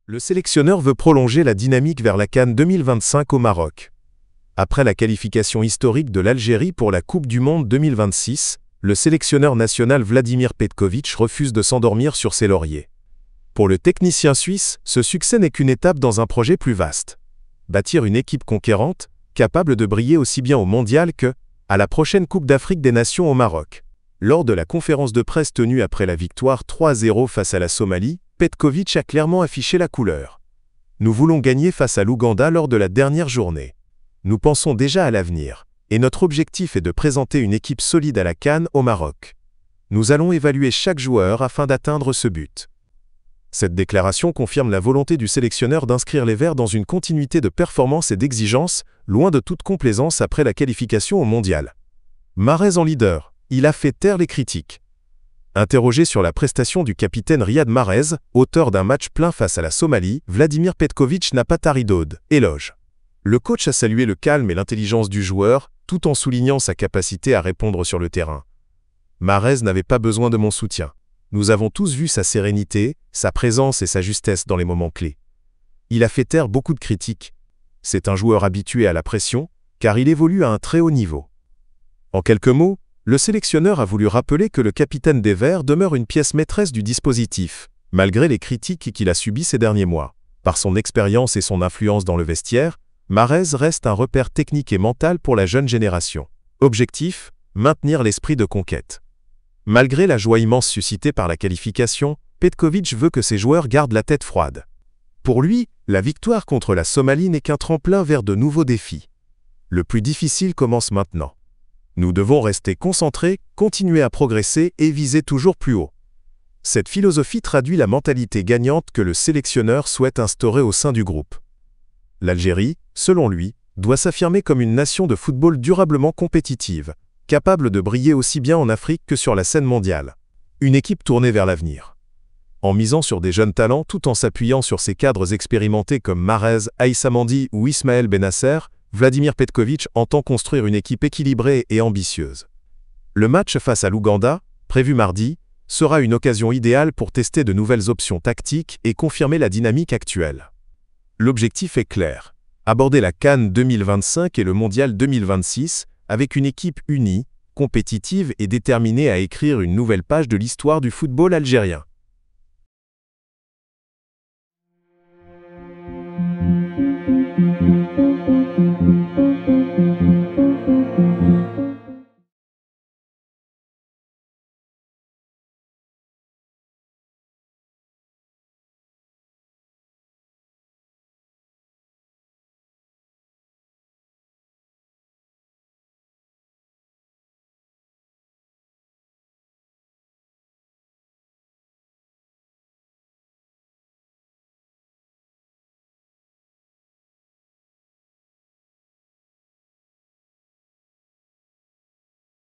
Le sélectionneur veut prolonger la dynamique vers la CAN 2025 au Maroc. Après la qualification historique de l'Algérie pour la Coupe du Monde 2026, le sélectionneur national Vladimir Petković refuse de s'endormir sur ses lauriers. Pour le technicien suisse, ce succès n'est qu'une étape dans un projet plus vaste. Bâtir une équipe conquérante, capable de briller aussi bien au mondial que à la prochaine Coupe d'Afrique des Nations au Maroc. Lors de la conférence de presse tenue après la victoire 3-0 face à la Somalie, Petković a clairement affiché la couleur. Nous voulons gagner face à l'Ouganda lors de la dernière journée. Nous pensons déjà à l'avenir, et notre objectif est de présenter une équipe solide à la CAN au Maroc. Nous allons évaluer chaque joueur afin d'atteindre ce but. Cette déclaration confirme la volonté du sélectionneur d'inscrire les Verts dans une continuité de performance et d'exigence, loin de toute complaisance après la qualification au mondial. Mahrez en leader, il a fait taire les critiques. Interrogé sur la prestation du capitaine Riyad Mahrez, auteur d'un match plein face à la Somalie, Vladimir Petković n'a pas tari d'ode, éloge. Le coach a salué le calme et l'intelligence du joueur, tout en soulignant sa capacité à répondre sur le terrain. Mahrez n'avait pas besoin de mon soutien. Nous avons tous vu sa sérénité, sa présence et sa justesse dans les moments clés. Il a fait taire beaucoup de critiques. C'est un joueur habitué à la pression, car il évolue à un très haut niveau. En quelques mots, le sélectionneur a voulu rappeler que le capitaine des Verts demeure une pièce maîtresse du dispositif, malgré les critiques qu'il a subies ces derniers mois. Par son expérience et son influence dans le vestiaire, Mahrez reste un repère technique et mental pour la jeune génération. Objectif, maintenir l'esprit de conquête. Malgré la joie immense suscitée par la qualification, Petković veut que ses joueurs gardent la tête froide. Pour lui, la victoire contre la Somalie n'est qu'un tremplin vers de nouveaux défis. Le plus difficile commence maintenant. Nous devons rester concentrés, continuer à progresser et viser toujours plus haut. Cette philosophie traduit la mentalité gagnante que le sélectionneur souhaite instaurer au sein du groupe. L'Algérie, selon lui, doit s'affirmer comme une nation de football durablement compétitive, capable de briller aussi bien en Afrique que sur la scène mondiale. Une équipe tournée vers l'avenir. En misant sur des jeunes talents tout en s'appuyant sur ses cadres expérimentés comme Mahrez, Aïssa Mandi ou Ismaël Benasser, Vladimir Petković entend construire une équipe équilibrée et ambitieuse. Le match face à l'Ouganda, prévu mardi, sera une occasion idéale pour tester de nouvelles options tactiques et confirmer la dynamique actuelle. L'objectif est clair, aborder la CAN 2025 et le Mondial 2026 avec une équipe unie, compétitive et déterminée à écrire une nouvelle page de l'histoire du football algérien.